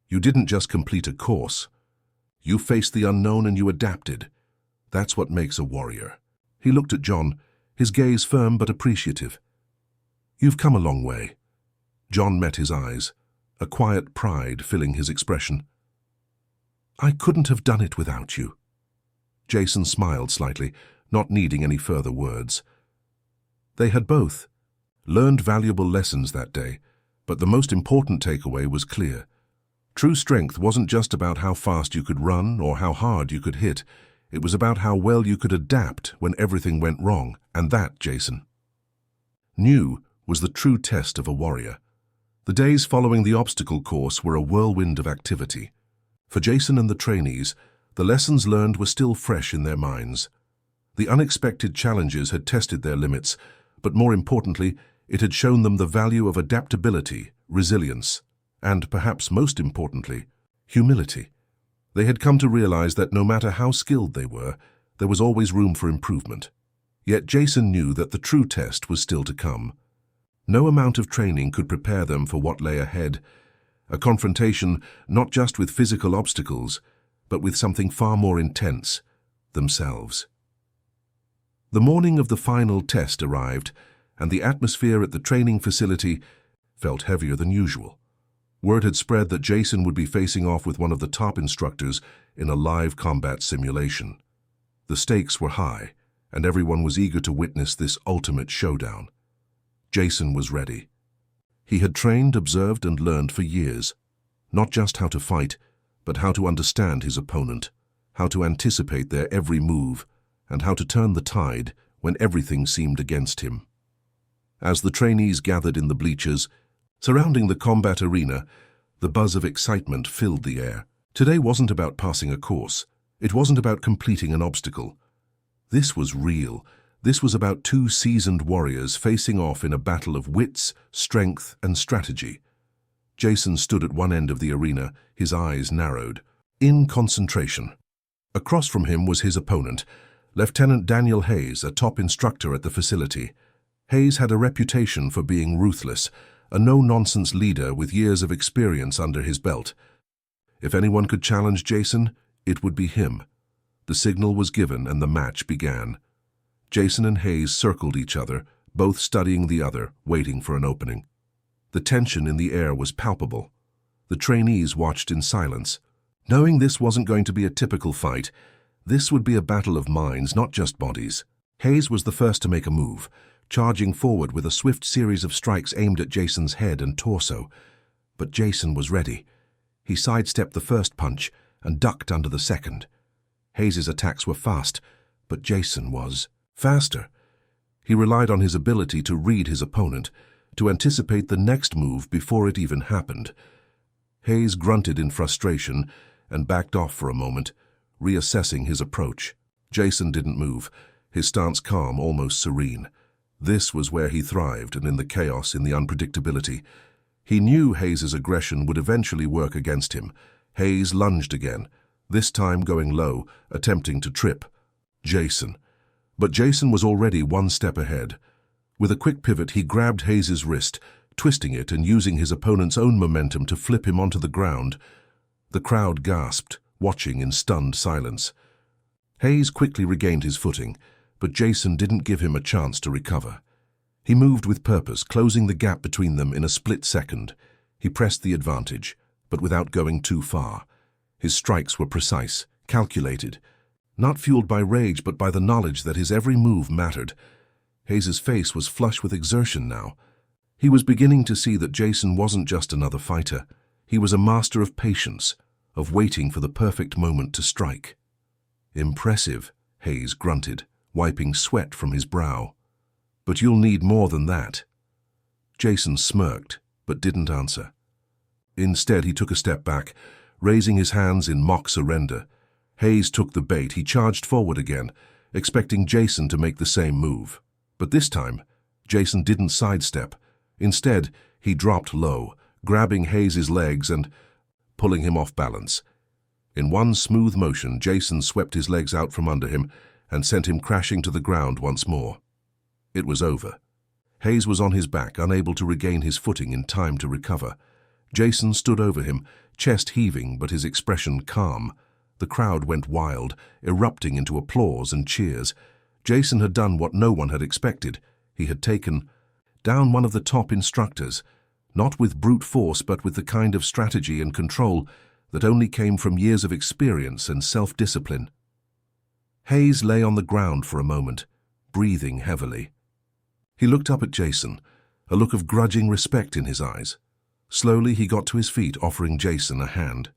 "You didn't just complete a course. You faced the unknown and you adapted. That's what makes a warrior." He looked at John, his gaze firm but appreciative. "You've come a long way." John met his eyes, a quiet pride filling his expression. "I couldn't have done it without you." Jason smiled slightly, not needing any further words. They had both learned valuable lessons that day, but the most important takeaway was clear. True strength wasn't just about how fast you could run or how hard you could hit. It was about how well you could adapt when everything went wrong, and that, Jason knew, was the true test of a warrior. The days following the obstacle course were a whirlwind of activity. For Jason and the trainees, the lessons learned were still fresh in their minds. The unexpected challenges had tested their limits, but more importantly, it had shown them the value of adaptability, resilience, and, perhaps most importantly, humility. They had come to realize that no matter how skilled they were, there was always room for improvement. Yet Jason knew that the true test was still to come. No amount of training could prepare them for what lay ahead, a confrontation not just with physical obstacles, but with something far more intense, themselves. The morning of the final test arrived, and the atmosphere at the training facility felt heavier than usual. Word had spread that Jason would be facing off with one of the top instructors in a live combat simulation. The stakes were high, and everyone was eager to witness this ultimate showdown. Jason was ready. He had trained, observed, and learned for years, not just how to fight, but how to understand his opponent, how to anticipate their every move, and how to turn the tide when everything seemed against him. As the trainees gathered in the bleachers, surrounding the combat arena, the buzz of excitement filled the air. Today wasn't about passing a course. It wasn't about completing an obstacle. This was real. This was about two seasoned warriors facing off in a battle of wits, strength, and strategy. Jason stood at one end of the arena, his eyes narrowed, in concentration. Across from him was his opponent, Lieutenant Daniel Hayes, a top instructor at the facility. Hayes had a reputation for being ruthless, a no-nonsense leader with years of experience under his belt. If anyone could challenge Jason, it would be him. The signal was given and the match began. Jason and Hayes circled each other, both studying the other, waiting for an opening. The tension in the air was palpable. The trainees watched in silence, knowing this wasn't going to be a typical fight. This would be a battle of minds, not just bodies. Hayes was the first to make a move, charging forward with a swift series of strikes aimed at Jason's head and torso. But Jason was ready. He sidestepped the first punch and ducked under the second. Hayes's attacks were fast, but Jason was faster. He relied on his ability to read his opponent, to anticipate the next move before it even happened. Hayes grunted in frustration and backed off for a moment, reassessing his approach. Jason didn't move, his stance calm, almost serene. This was where he thrived, and in the chaos, in the unpredictability. He knew Hayes's aggression would eventually work against him. Hayes lunged again, this time going low, attempting to trip Jason. But Jason was already one step ahead. With a quick pivot, he grabbed Hayes's wrist, twisting it and using his opponent's own momentum to flip him onto the ground. The crowd gasped, watching in stunned silence. Hayes quickly regained his footing, but Jason didn't give him a chance to recover. He moved with purpose, closing the gap between them in a split second. He pressed the advantage, but without going too far. His strikes were precise, calculated, not fueled by rage but by the knowledge that his every move mattered. Hayes's face was flush with exertion now. He was beginning to see that Jason wasn't just another fighter. He was a master of patience, of waiting for the perfect moment to strike. "Impressive," Hayes grunted, wiping sweat from his brow. "But you'll need more than that." Jason smirked, but didn't answer. Instead, he took a step back, raising his hands in mock surrender. Hayes took the bait. He charged forward again, expecting Jason to make the same move. But this time, Jason didn't sidestep. Instead, he dropped low, grabbing Hayes's legs and pulling him off balance. In one smooth motion, Jason swept his legs out from under him and sent him crashing to the ground once more. It was over. Hayes was on his back, unable to regain his footing in time to recover. Jason stood over him, chest heaving but his expression calm. The crowd went wild, erupting into applause and cheers. Jason had done what no one had expected. He had taken down one of the top instructors, not with brute force but with the kind of strategy and control that only came from years of experience and self-discipline. Hayes lay on the ground for a moment, breathing heavily. He looked up at Jason, a look of grudging respect in his eyes. Slowly he got to his feet, offering Jason a hand.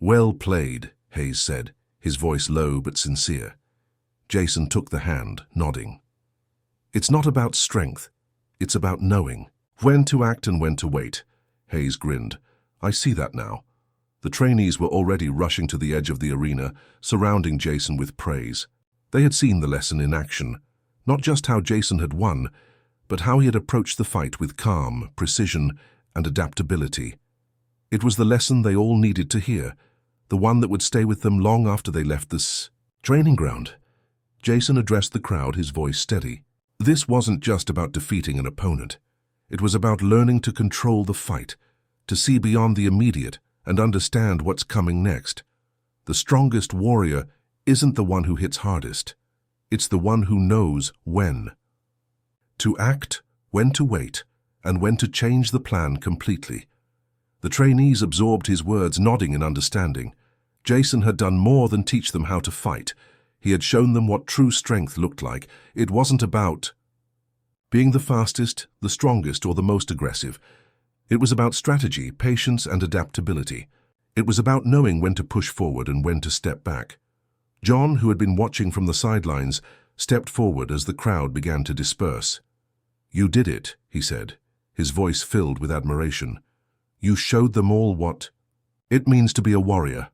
"Well played," Hayes said, his voice low but sincere. Jason took the hand, nodding. "It's not about strength. It's about knowing when to act and when to wait." Hayes grinned. "I see that now." The trainees were already rushing to the edge of the arena, surrounding Jason with praise. They had seen the lesson in action, not just how Jason had won, but how he had approached the fight with calm, precision, and adaptability. It was the lesson they all needed to hear, the one that would stay with them long after they left this training ground. Jason addressed the crowd, his voice steady. This wasn't just about defeating an opponent. It was about learning to control the fight, to see beyond the immediate and understand what's coming next. The strongest warrior isn't the one who hits hardest. It's the one who knows when to act, when to wait, and when to change the plan completely. The trainees absorbed his words, nodding in understanding. Jason had done more than teach them how to fight. He had shown them what true strength looked like. It wasn't about being the fastest, the strongest, or the most aggressive. It was about strategy, patience, and adaptability. It was about knowing when to push forward and when to step back. John, who had been watching from the sidelines, stepped forward as the crowd began to disperse. "You did it," he said, his voice filled with admiration. "You showed them all what it means to be a warrior."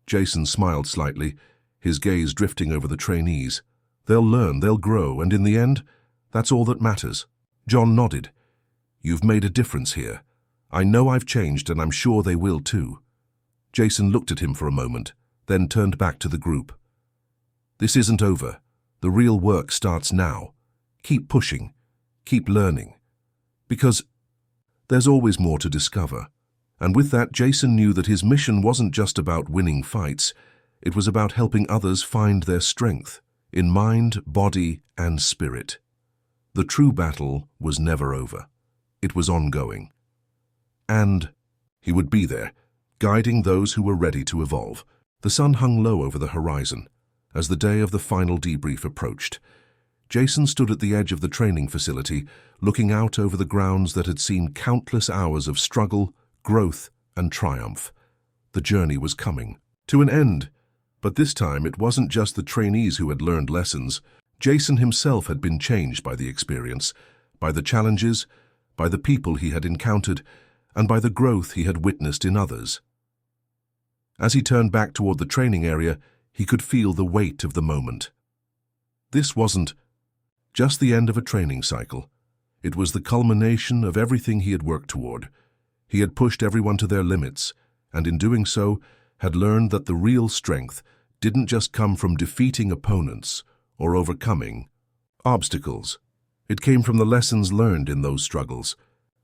Jason smiled slightly, his gaze drifting over the trainees. "They'll learn, they'll grow, and in the end, that's all that matters." John nodded. "You've made a difference here. I know I've changed, and I'm sure they will too." Jason looked at him for a moment, then turned back to the group. "This isn't over. The real work starts now. Keep pushing. Keep learning. Because there's always more to discover." And with that, Jason knew that his mission wasn't just about winning fights. It was about helping others find their strength, in mind, body, and spirit. The true battle was never over. It was ongoing. And he would be there, guiding those who were ready to evolve. The sun hung low over the horizon as the day of the final debrief approached. Jason stood at the edge of the training facility, looking out over the grounds that had seen countless hours of struggle, growth, and triumph. The journey was coming to an end, but this time it wasn't just the trainees who had learned lessons. Jason himself had been changed by the experience, by the challenges, by the people he had encountered, and by the growth he had witnessed in others. As he turned back toward the training area, he could feel the weight of the moment. This wasn't just the end of a training cycle. It was the culmination of everything he had worked toward. He had pushed everyone to their limits, and in doing so, had learned that the real strength didn't just come from defeating opponents or overcoming obstacles. It came from the lessons learned in those struggles.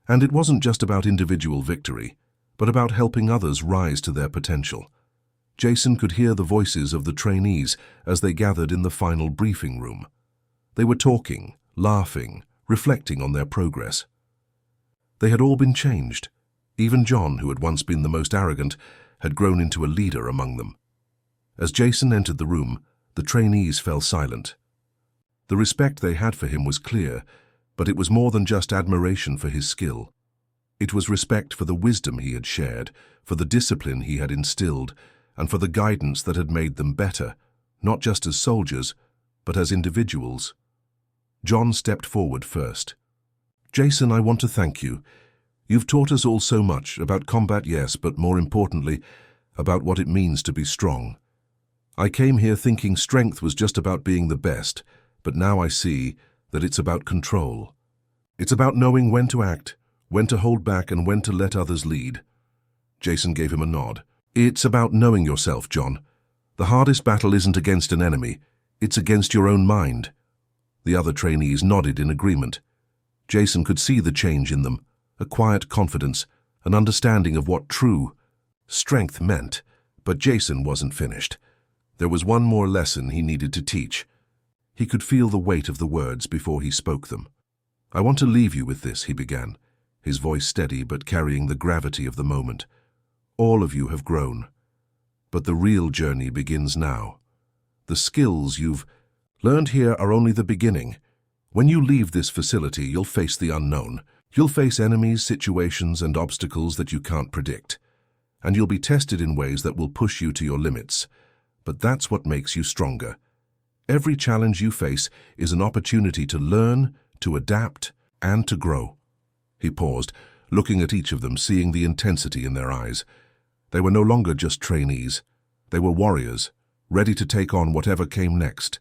And it wasn't just about individual victory, but about helping others rise to their potential. Jason could hear the voices of the trainees as they gathered in the final briefing room. They were talking, laughing, reflecting on their progress. They had all been changed. Even John, who had once been the most arrogant, had grown into a leader among them. As Jason entered the room, the trainees fell silent. The respect they had for him was clear, but it was more than just admiration for his skill. It was respect for the wisdom he had shared, for the discipline he had instilled, and for the guidance that had made them better, not just as soldiers, but as individuals. John stepped forward first. "Jason, I want to thank you. You've taught us all so much about combat, yes, but more importantly, about what it means to be strong. I came here thinking strength was just about being the best, but now I see that it's about control. It's about knowing when to act, when to hold back, and when to let others lead." Jason gave him a nod. "It's about knowing yourself, John. The hardest battle isn't against an enemy, it's against your own mind." The other trainees nodded in agreement. Jason could see the change in them, a quiet confidence, an understanding of what true strength meant. But Jason wasn't finished. There was one more lesson he needed to teach. He could feel the weight of the words before he spoke them. "I want to leave you with this," he began, his voice steady but carrying the gravity of the moment. "All of you have grown, but the real journey begins now. The skills you've learned here are only the beginning. When you leave this facility, you'll face the unknown. You'll face enemies, situations, and obstacles that you can't predict. And you'll be tested in ways that will push you to your limits. But that's what makes you stronger. Every challenge you face is an opportunity to learn, to adapt, and to grow." He paused, looking at each of them, seeing the intensity in their eyes. They were no longer just trainees. They were warriors, ready to take on whatever came next.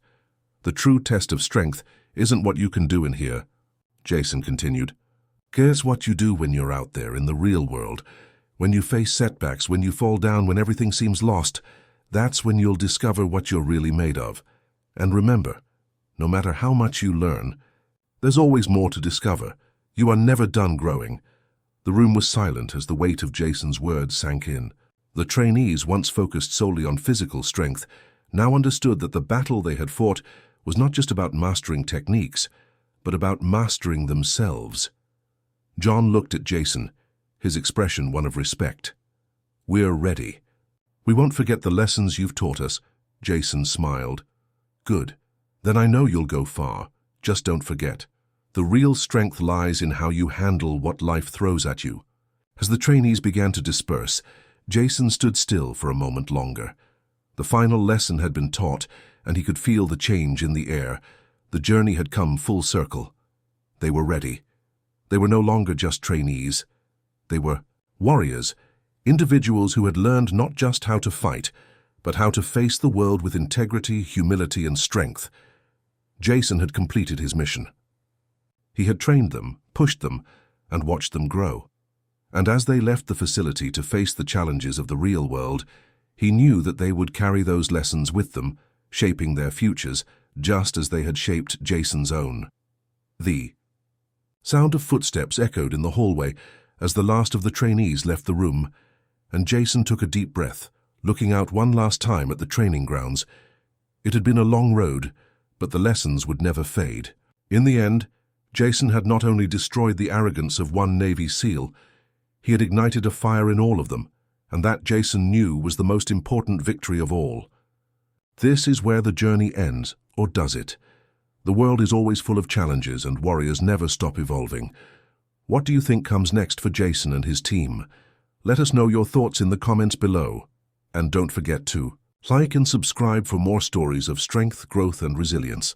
"The true test of strength isn't what you can do in here," Jason continued. "Here's what you do when you're out there in the real world. When you face setbacks, when you fall down, when everything seems lost, that's when you'll discover what you're really made of. And remember, no matter how much you learn, there's always more to discover. You are never done growing." The room was silent as the weight of Jason's words sank in. The trainees, once focused solely on physical strength, now understood that the battle they had fought was not just about mastering techniques, but about mastering themselves. John looked at Jason, his expression one of respect. "We're ready. We won't forget the lessons you've taught us," Jason smiled. "Good. Then I know you'll go far. Just don't forget. The real strength lies in how you handle what life throws at you." As the trainees began to disperse, Jason stood still for a moment longer. The final lesson had been taught, and he could feel the change in the air. The journey had come full circle. They were ready. They were no longer just trainees. They were warriors, individuals who had learned not just how to fight, but how to face the world with integrity, humility, and strength. Jason had completed his mission. He had trained them, pushed them, and watched them grow. And as they left the facility to face the challenges of the real world, he knew that they would carry those lessons with them, shaping their futures, just as they had shaped Jason's own. The sound of footsteps echoed in the hallway as the last of the trainees left the room, and Jason took a deep breath, looking out one last time at the training grounds. It had been a long road, but the lessons would never fade. In the end, Jason had not only destroyed the arrogance of one Navy SEAL, he had ignited a fire in all of them, and that Jason knew was the most important victory of all. This is where the journey ends, or does it? The world is always full of challenges, and warriors never stop evolving. What do you think comes next for Jason and his team? Let us know your thoughts in the comments below. And don't forget to like and subscribe for more stories of strength, growth, and resilience.